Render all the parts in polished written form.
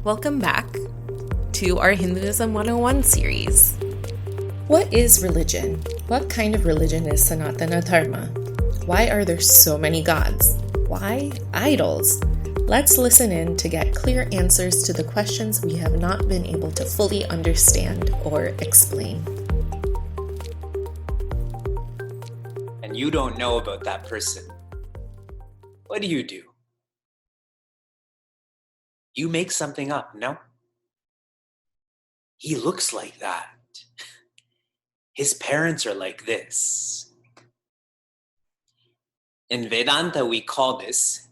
Welcome back to our Hinduism 101 series. What is religion? What kind of religion is Sanatana Dharma? Why are there so many gods? Why idols? Let's listen in to get clear answers to the questions we have not been able to fully understand or explain. And you don't know about that person. What do? You make something up, no? He looks like that. His parents are like this. In Vedanta, we call this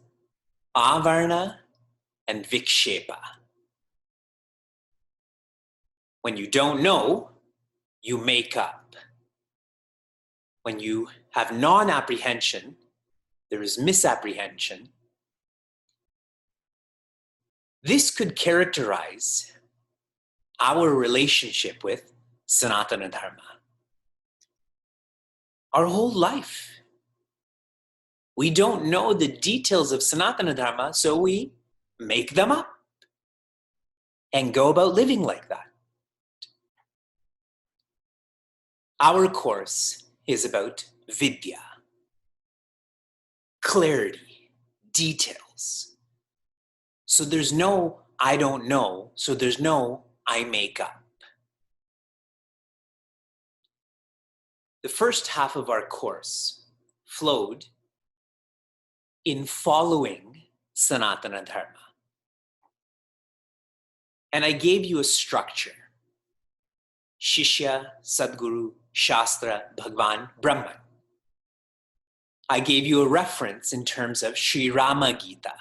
avarna and vikshepa. When you don't know, you make up. When you have non-apprehension, there is misapprehension. This could characterize our relationship with Sanatana Dharma. Our whole life. We don't know the details of Sanatana Dharma, so we make them up and go about living like that. Our course is about vidya, clarity, details. So there's no I don't know, so there's no I make up. The first half of our course flowed in following Sanatana Dharma. And I gave you a structure. Shishya, Sadguru, Shastra, Bhagwan, Brahman. I gave you a reference in terms of Sri Rama Gita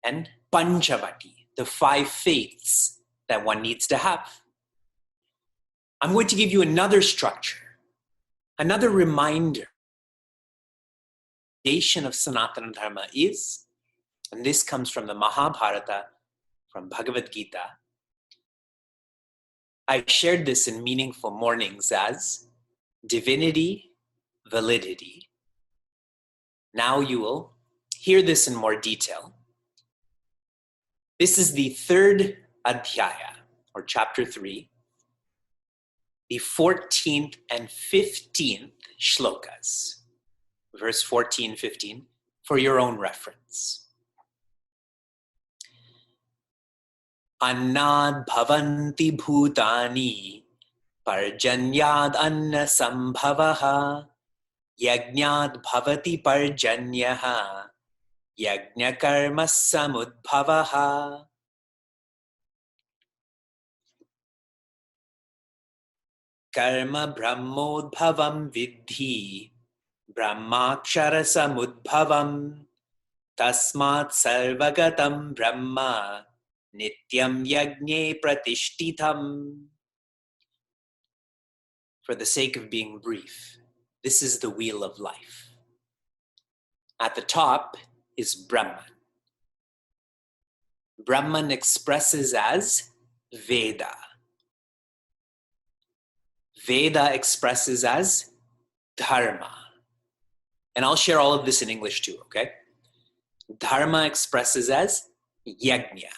and Panchavati, the 5 faiths that one needs to have. I'm going to give you another structure, another reminder. The foundation of Sanatana Dharma is, and this comes from the Mahabharata, from Bhagavad Gita. I shared this in Meaningful Mornings as divinity, validity. Now you will hear this in more detail. This is the 3rd adhyaya, or chapter 3, the 14th and 15th shlokas, verse 14, 15, for your own reference. Annad bhavanti bhutani parjanyad anna sambhavaha yajnad bhavati parjanyaha yajna karma samudbhavaha. Karma brahmodbhavam vidhi brahmakshara samudbhavam tasmat sarvagatam brahma nityam yajne pratishtitam. For the sake of being brief, this is the wheel of life. At the top is Brahman. Brahman expresses as Veda. Veda expresses as Dharma. And I'll share all of this in English too, okay? Dharma expresses as Yajna.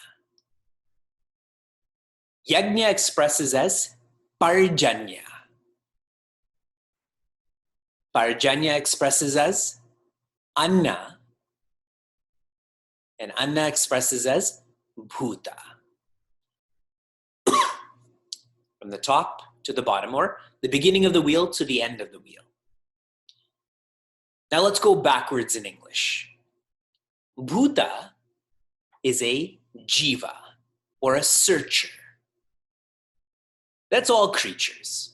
Yajna expresses as Parjanya. Parjanya expresses as Anna. And Anna expresses as Bhuta. From the top to the bottom, or the beginning of the wheel to the end of the wheel. Now let's go backwards in English. Bhuta is a jiva, or a searcher. That's all creatures.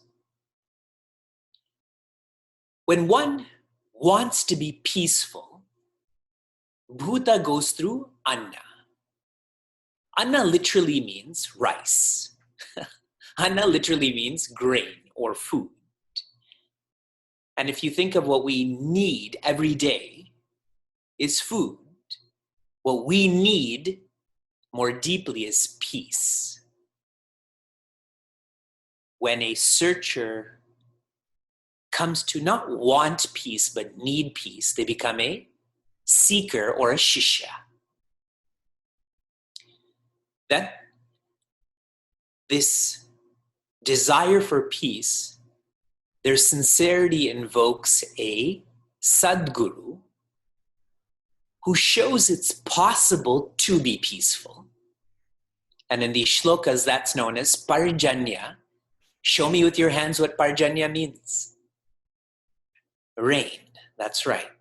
When one wants to be peaceful, Bhuta goes through Anna. Anna literally means rice. Anna literally means grain or food. And if you think of what we need every day is food, what we need more deeply is peace. When a searcher comes to not want peace but need peace, they become a seeker or a shishya. that this desire for peace, their sincerity invokes a Sadguru who shows it's possible to be peaceful. And in these shlokas, that's known as Parjanya. Show me with your hands what Parjanya means. Rain, that's right.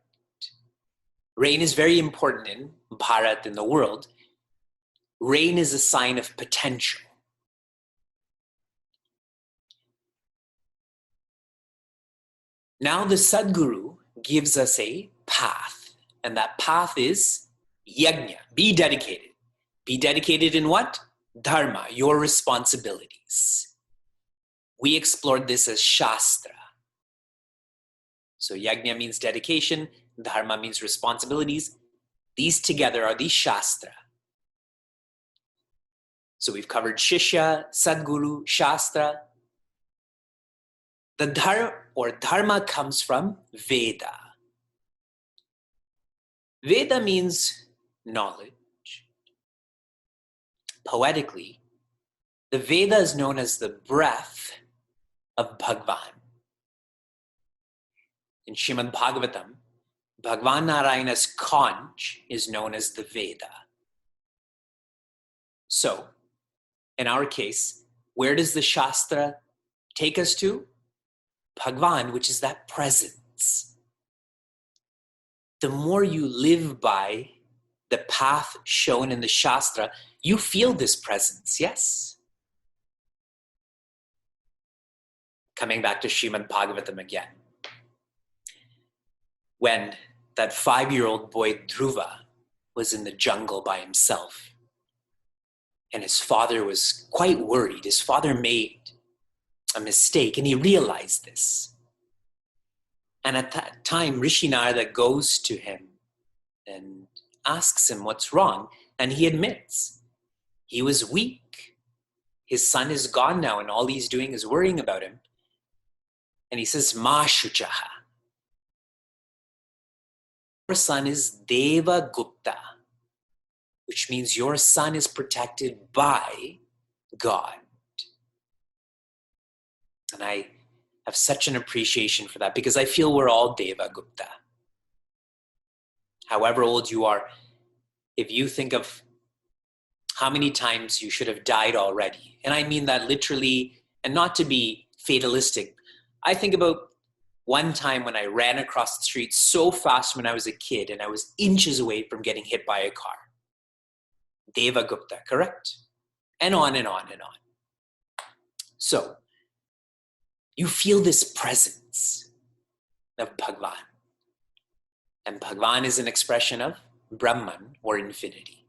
Rain is very important in Bharat, in the world. Rain is a sign of potential. Now the Sadguru gives us a path, and that path is yajna, be dedicated. Be dedicated in what? Dharma, your responsibilities. We explored this as Shastra. So yajna means dedication, dharma means responsibilities. These together are the Shastra. So we've covered Shishya, Sadguru, Shastra. The dharma comes from Veda. Veda means knowledge. Poetically, the Veda is known as the breath of Bhagwan. In Srimad Bhagavatam, Bhagwan Narayana's conch is known as the Veda. So, in our case, where does the Shastra take us to? Bhagwan, which is that presence. The more you live by the path shown in the Shastra, you feel this presence, yes? Coming back to Srimad Bhagavatam again. When that 5-year-old boy Dhruva was in the jungle by himself, and his father was quite worried. His father made a mistake, and he realized this. And at that time, Rishi Narada goes to him and asks him what's wrong, and he admits he was weak. His son is gone now, and all he's doing is worrying about him. And he says, Ma Shuchaha. Your son is Deva Gupta, which means your son is protected by God. And I have such an appreciation for that because I feel we're all Deva Gupta. However old you are, if you think of how many times you should have died already, and I mean that literally, and not to be fatalistic, I think about one time when I ran across the street so fast when I was a kid and I was inches away from getting hit by a car. Deva Gupta, correct? And on and on and on. So, you feel this presence of Bhagwan. And Bhagwan is an expression of Brahman or infinity.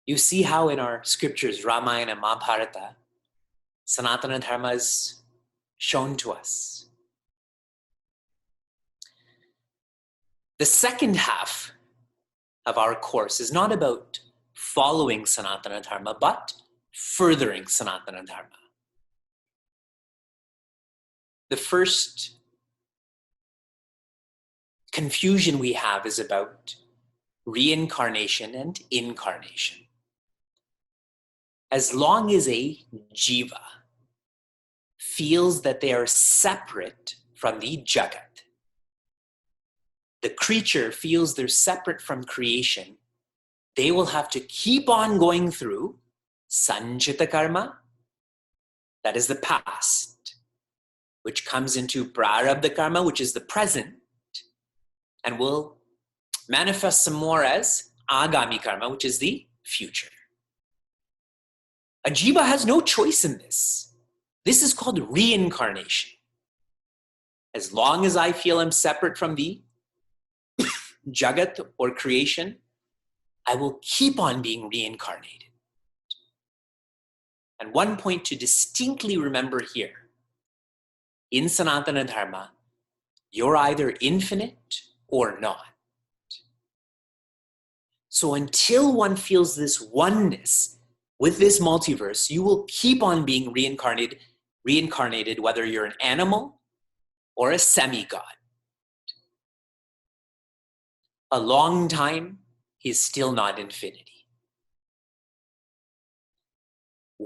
You see how in our scriptures, Ramayana, Mahabharata, Sanatana Dharma is shown to us. The second half of our course is not about following Sanatana Dharma, but furthering Sanatana Dharma. The first confusion we have is about reincarnation and incarnation. As long as a jiva feels that they are separate from the jagat, the creature feels they're separate from creation, they will have to keep on going through sanchita karma, that is the past, which comes into prarabdha karma, which is the present, and will manifest some more as agami karma, which is the future. A jiva has no choice in this. This is called reincarnation. As long as I feel I'm separate from the jagat or creation, I will keep on being reincarnated. And one point to distinctly remember here, in Sanatana Dharma, you're either infinite or not. So until one feels this oneness with this multiverse, you will keep on being reincarnated, whether you're an animal or a semi-god. A long time is still not infinity.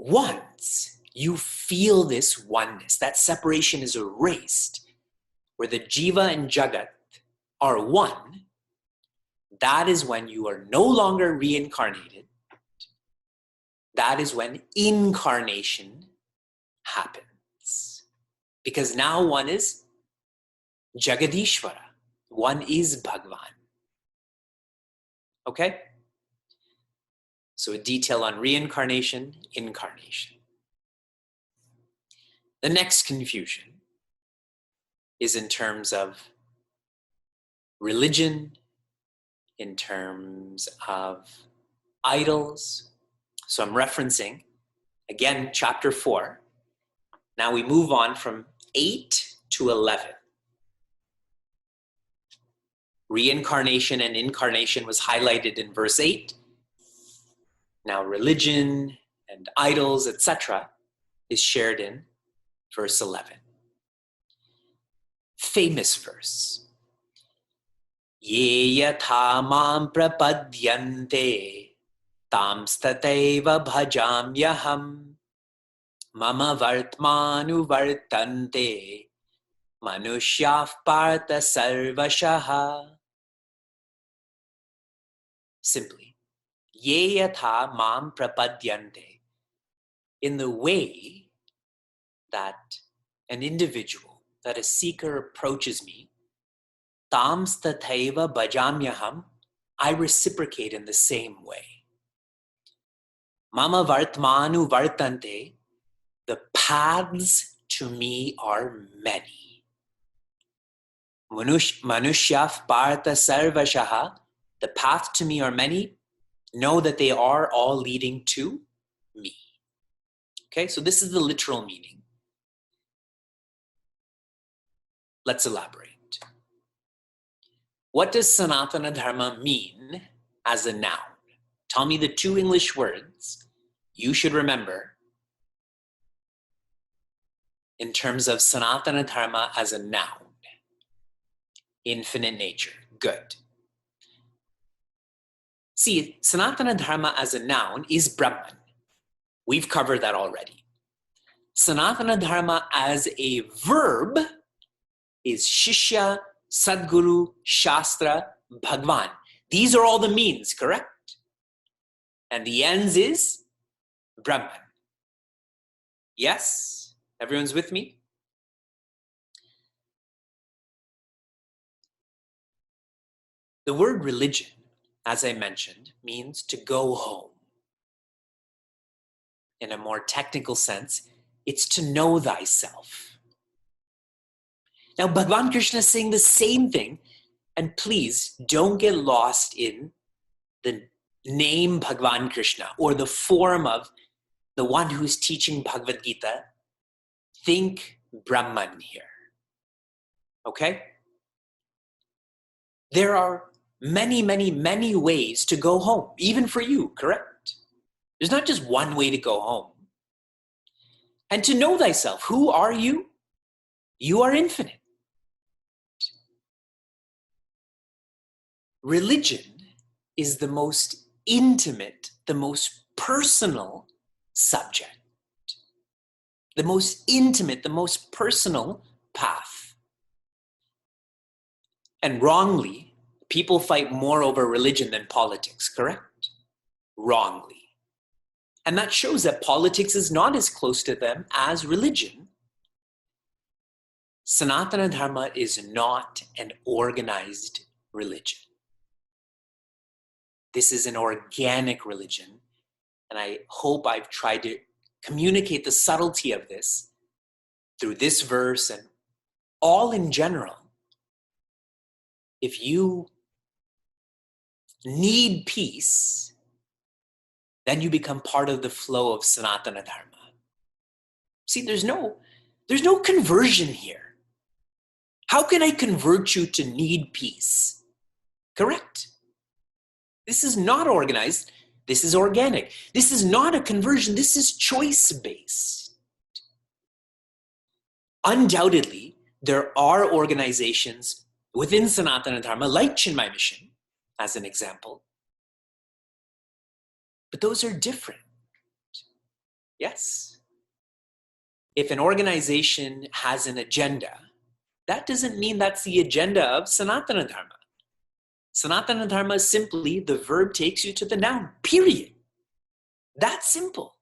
once you feel this oneness, that separation is erased, where the Jiva and Jagat are one, that is when you are no longer reincarnated. That is when incarnation happens. Because now one is Jagadishvara. One is Bhagwan. Okay? So a detail on reincarnation, incarnation. The next confusion is in terms of religion, in terms of idols. So I'm referencing, again, chapter 4. Now we move on from 8 to 11. Reincarnation and incarnation was highlighted in verse 8. Now religion and idols, etc., is shared in verse 11. Famous verse. Ye yatha mam prapadyante tamstateva bhajamyaham mama vartmanu vartante manushyav partha sarvashaha. Simply, ye yatha mam prapadyante, in the way that an individual, that a seeker approaches me, tams tathaiva bhajamyaham, I reciprocate in the same way. Mama vartmanu vartante, the paths to me are many. Manushyav partha sarvashaha, the paths to me are many. Know that they are all leading to me. Okay, so this is the literal meaning. Let's elaborate. What does Sanatana Dharma mean as a noun? Tell me the 2 English words you should remember in terms of Sanatana Dharma as a noun. Infinite nature. Good. See, Sanatana Dharma as a noun is Brahman. We've covered that already. Sanatana Dharma as a verb is Shishya, Sadguru, Shastra, Bhagwan. These are all the means, correct? And the ends is Brahman. Yes? Everyone's with me? The word religion, as I mentioned, means to go home. In a more technical sense, it's to know thyself. Now, Bhagavan Krishna is saying the same thing, and please don't get lost in the name Bhagavan Krishna or the form of the one who's teaching Bhagavad Gita. Think Brahman here. Okay? There are many, many, many ways to go home, even for you, correct? There's not just one way to go home. And to know thyself, who are you? You are infinite. Religion is the most intimate, the most personal subject. The most intimate, the most personal path. And wrongly, people fight more over religion than politics, correct? Wrongly. And that shows that politics is not as close to them as religion. Sanatana Dharma is not an organized religion. This is an organic religion, and I hope I've tried to communicate the subtlety of this through this verse and all in general. If you need peace, then you become part of the flow of Sanatana Dharma. See, there's no conversion here. How can I convert you to need peace? Correct? This is not organized. This is organic. This is not a conversion. This is choice-based. Undoubtedly, there are organizations within Sanatana Dharma, like Chinmay Mission, as an example. But those are different. Yes. If an organization has an agenda, that doesn't mean that's the agenda of Sanatana Dharma. Sanatana Dharma is simply the verb takes you to the noun, period. That's simple.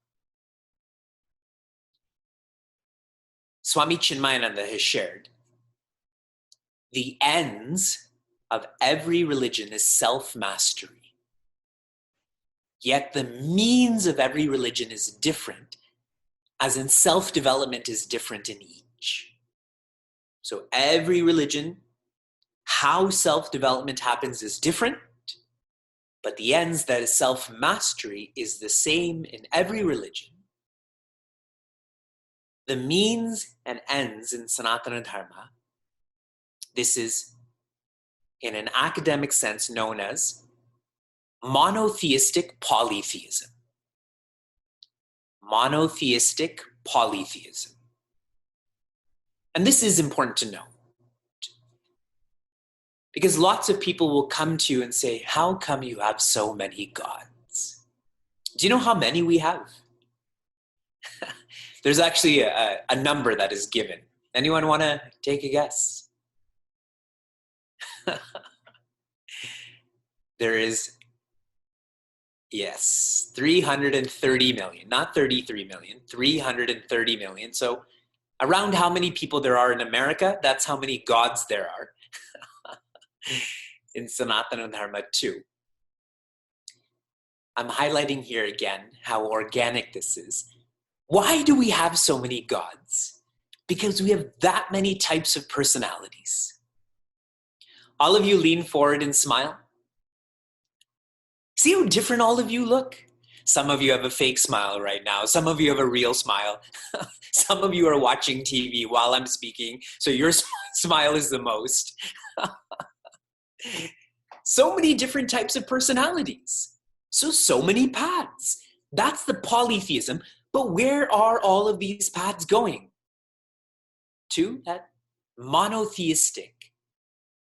Swami Chinmayananda has shared, the ends of every religion is self-mastery. Yet the means of every religion is different, as in self-development is different in each. So every religion, how self-development happens is different, but the ends, that is self-mastery, is the same in every religion. The means and ends in Sanatana Dharma, this is in an academic sense known as monotheistic polytheism. Monotheistic polytheism. And this is important to know, because lots of people will come to you and say, how come you have so many gods? Do you know how many we have? There's actually a number that is given. Anyone want to take a guess? There is, yes, 330 million, not 33 million, 330 million. So around how many people there are in America, that's how many gods there are in Sanatana Dharma too. I'm highlighting here again how organic this is. Why do we have so many gods? Because we have that many types of personalities. All of you lean forward and smile. See how different all of you look? Some of you have a fake smile right now. Some of you have a real smile. Some of you are watching TV while I'm speaking, so your smile is the most. So many different types of personalities. So many paths. That's the polytheism. But where are all of these paths going? To that monotheistic,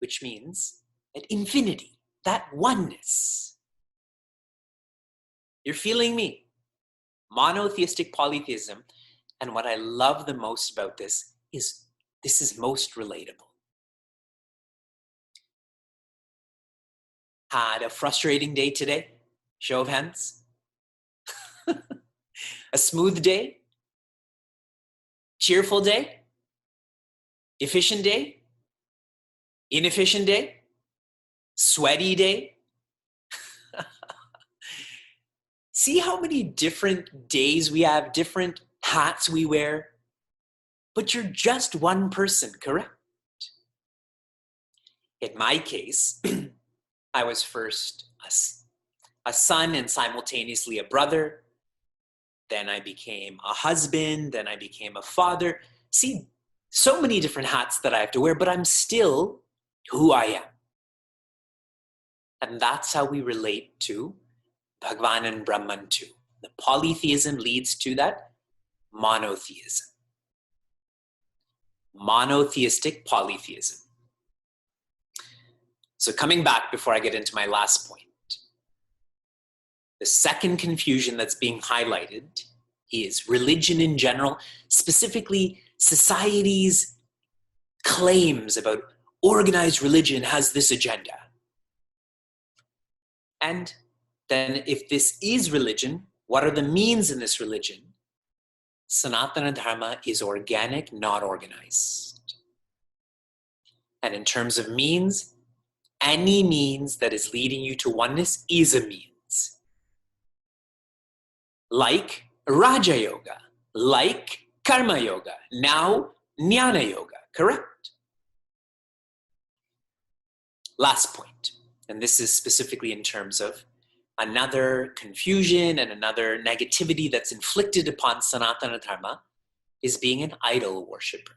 which means at infinity, that oneness. You're feeling me? Monotheistic polytheism. And what I love the most about this is most relatable. Had a frustrating day today? Show of hands. A smooth day? Cheerful day? Efficient day? Inefficient day? Sweaty day? See how many different days we have, different hats we wear? But you're just one person, correct? In my case, I was first a son and simultaneously a brother. Then I became a husband. Then I became a father. See, so many different hats that I have to wear, but I'm still who I am. And that's how we relate to Bhagwan and Brahman too. The polytheism leads to that monotheism. Monotheistic polytheism. So coming back before I get into my last point, the second confusion that's being highlighted is religion in general, specifically society's claims about organized religion has this agenda. And then if this is religion, what are the means in this religion? Sanatana Dharma is organic, not organized. And in terms of means, any means that is leading you to oneness is a means. Like Raja Yoga, like Karma Yoga, now Jnana Yoga, correct? Last point, and this is specifically in terms of another confusion and another negativity that's inflicted upon Sanatana Dharma is being an idol worshiper.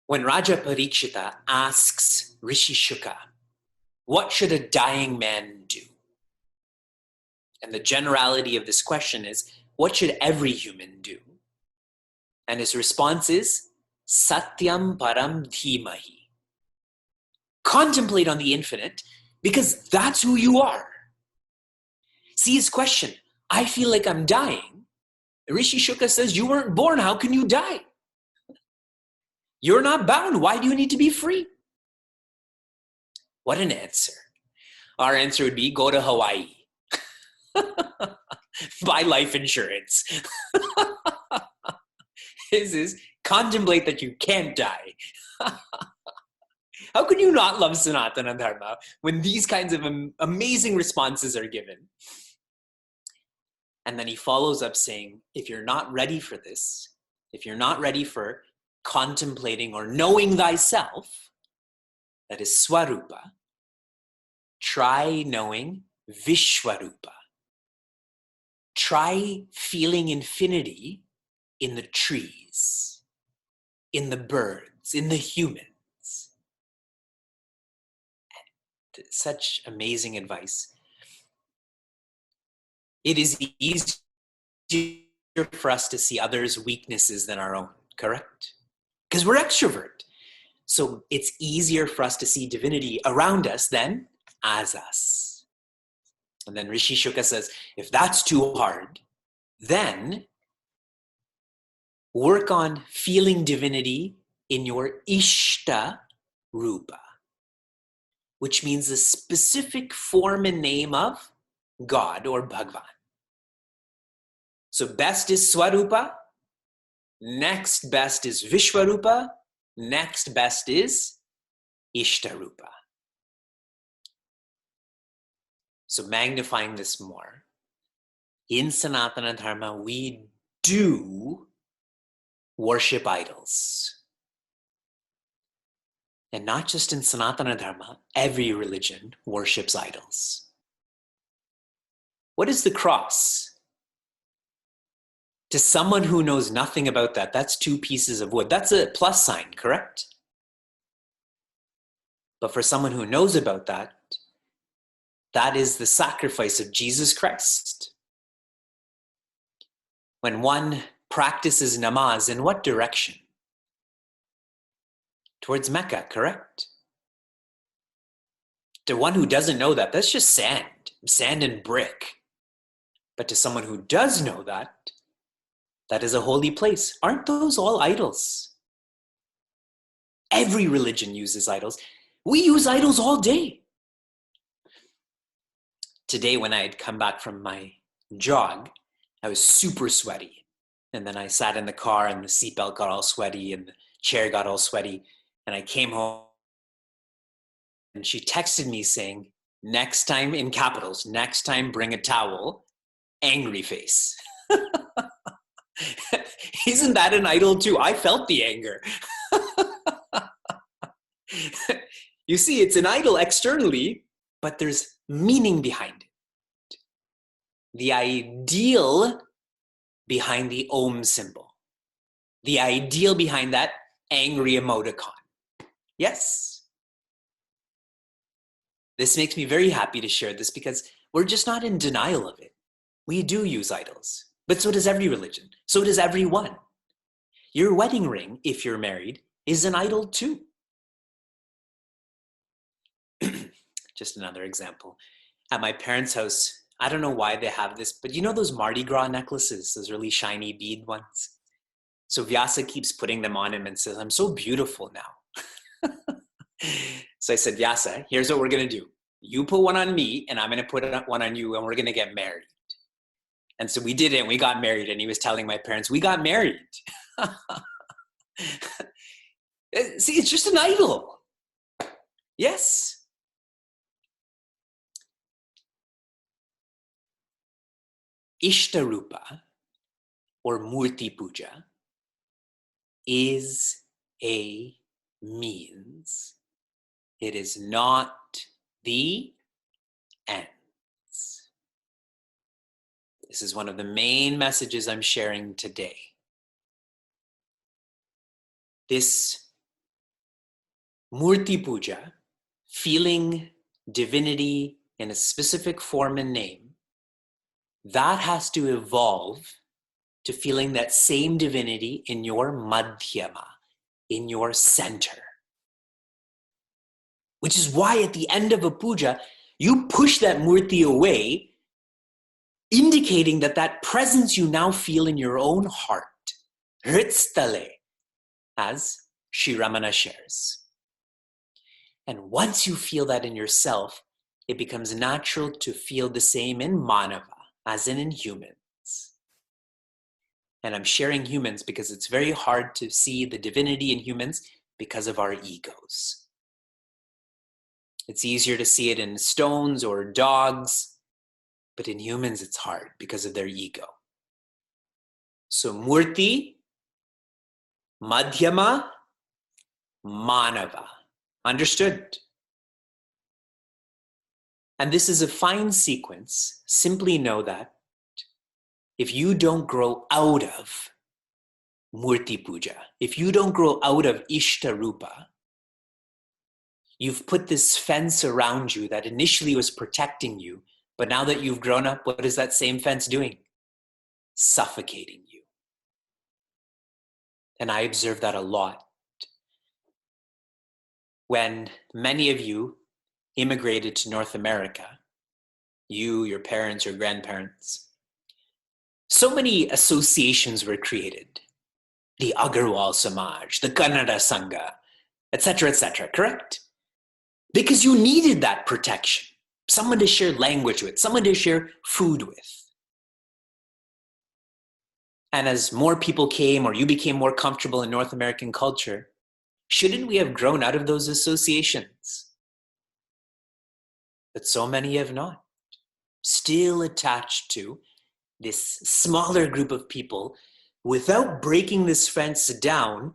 When Raja Parikshita asks Rishi Shuka, what should a dying man do? And the generality of this question is, what should every human do? And his response is, Satyam Param Dhimahi. Contemplate on the infinite, because that's who you are. See his question, I feel like I'm dying. Rishi Shuka says, you weren't born. How can you die? You're not bound. Why do you need to be free? What an answer. Our answer would be go to Hawaii. Buy life insurance. His is contemplate that you can't die. How can you not love Sanatana Dharma when these kinds of amazing responses are given? And then he follows up saying, if you're not ready for this, if you're not ready for contemplating or knowing thyself, that is Swarupa, try knowing Vishwarupa. Try feeling infinity in the trees, in the birds, in the humans. Such amazing advice. It is easier for us to see others' weaknesses than our own, correct? Because we're extrovert. So it's easier for us to see divinity around us than as us. And then Rishi Shuka says, if that's too hard, then work on feeling divinity in your Ishta Rupa, which means the specific form and name of God or Bhagwan. So best is Swarupa, next best is Vishwarupa, next best is Ishtarupa. So magnifying this more, in Sanatana Dharma, we do worship idols. And not just in Sanatana Dharma, every religion worships idols. What is the cross? To someone who knows nothing about that, that's 2 pieces of wood. That's a plus sign, correct? But for someone who knows about that, that is the sacrifice of Jesus Christ. When one practices namaz, in what direction? Towards Mecca, correct? To one who doesn't know that, that's just sand and brick. But to someone who does know that, that is a holy place. Aren't those all idols? Every religion uses idols. We use idols all day. Today, when I had come back from my jog, I was super sweaty. And then I sat in the car and the seatbelt got all sweaty and the chair got all sweaty. And I came home and she texted me saying, next time, in capitals, next time bring a towel, angry face. Isn't that an idol too? I felt the anger. You see, it's an idol externally, but there's meaning behind it. The ideal behind the Om symbol. The ideal behind that angry emoticon. Yes? This makes me very happy to share this because we're just not in denial of it. We do use idols, but so does every religion. So does everyone. Your wedding ring, if you're married, is an idol too. Just another example. At my parents' house, I don't know why they have this, but you know those Mardi Gras necklaces, those really shiny bead ones? So Vyasa keeps putting them on him and says, I'm so beautiful now. So I said, Vyasa, here's what we're going to do. You put one on me and I'm going to put one on you and we're going to get married. And so we did it and we got married and he was telling my parents, we got married. See, it's just an idol. Yes. Ishtarupa or Murti Puja is a means. It is not the ends. This is one of the main messages I'm sharing today. This Murti Puja, feeling divinity in a specific form and name, that has to evolve to feeling that same divinity in your madhyama, in your center. Which is why at the end of a puja, you push that murti away indicating that presence you now feel in your own heart, ritstale, as Sri Ramana shares. And once you feel that in yourself, it becomes natural to feel the same in manava, as in humans. And I'm sharing humans because it's very hard to see the divinity in humans because of our egos. It's easier to see it in stones or dogs, but in humans it's hard because of their ego. So murti, madhyama, manava. Understood? And this is a fine sequence. Simply know that if you don't grow out of murti puja, if you don't grow out of ishta rupa, you've put this fence around you that initially was protecting you, but now that you've grown up, what is that same fence doing? Suffocating you. And I observe that a lot. When many of you immigrated to North America, you, your parents, your grandparents, so many associations were created. The Agarwal Samaj, the Kannada Sangha, etc., correct? Because you needed that protection. Someone to share language with, someone to share food with. And as more people came or you became more comfortable in North American culture, shouldn't we have grown out of those associations? But so many have not. Still attached to this smaller group of people without breaking this fence down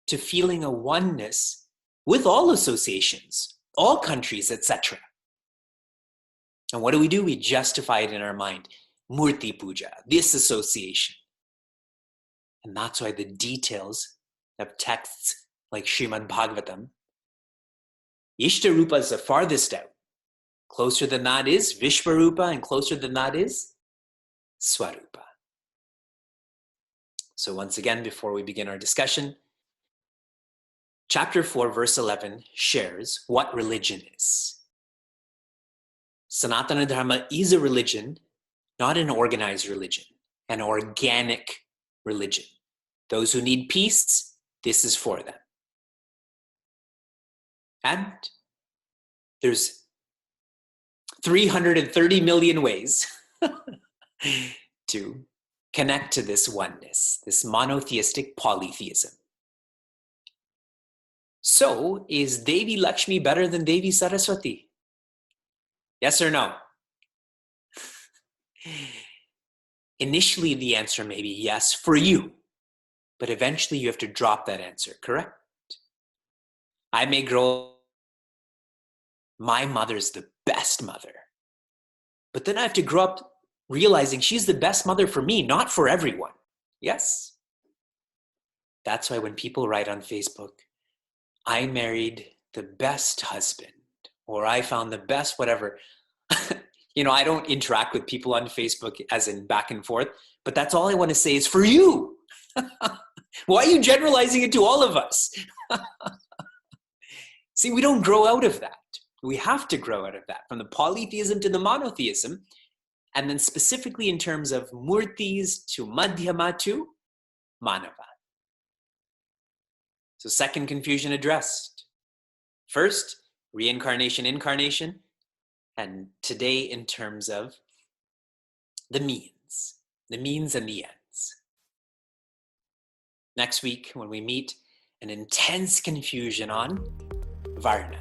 to feeling a oneness with all associations, all countries, etc. And what do? We justify it in our mind. Murti puja, this association. And that's why the details of texts like Srimad Bhagavatam, Ishta Rupa is the farthest out. Closer than that is Vishvarupa, and closer than that is Swarupa. So once again, before we begin our discussion, chapter 4, verse 11 shares what religion is. Sanatana Dharma is a religion, not an organized religion, an organic religion. Those who need peace, this is for them. And there's 330 million ways to connect to this oneness, this monotheistic polytheism. So, is Devi Lakshmi better than Devi Saraswati? Yes or no? Initially, the answer may be yes for you, but eventually you have to drop that answer, correct? I may grow, my mother's the best mother, but then I have to grow up realizing she's the best mother for me, not for everyone. Yes? That's why when people write on Facebook, I married the best husband, or I found the best whatever. I don't interact with people on Facebook as in back and forth, but that's all I want to say is for you. Why are you generalizing it to all of us? See, we don't grow out of that. We have to grow out of that, from the polytheism to the monotheism, and then specifically in terms of murtis to madhyama to manava. So second confusion addressed. First, reincarnation, incarnation, and today in terms of the means and the ends. Next week, when we meet, an intense confusion on Varna,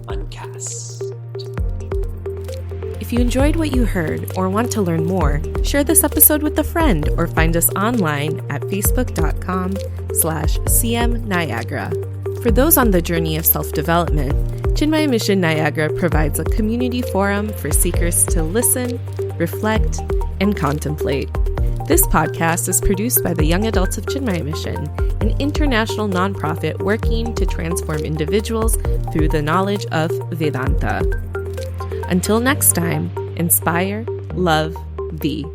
on caste. If you enjoyed what you heard or want to learn more, share this episode with a friend or find us online at facebook.com/cmniagara. For those on the journey of self-development, Chinmaya Mission Niagara provides a community forum for seekers to listen, reflect, and contemplate. This podcast is produced by the Young Adults of Chinmaya Mission, an international nonprofit working to transform individuals through the knowledge of Vedanta. Until next time, inspire, love, be.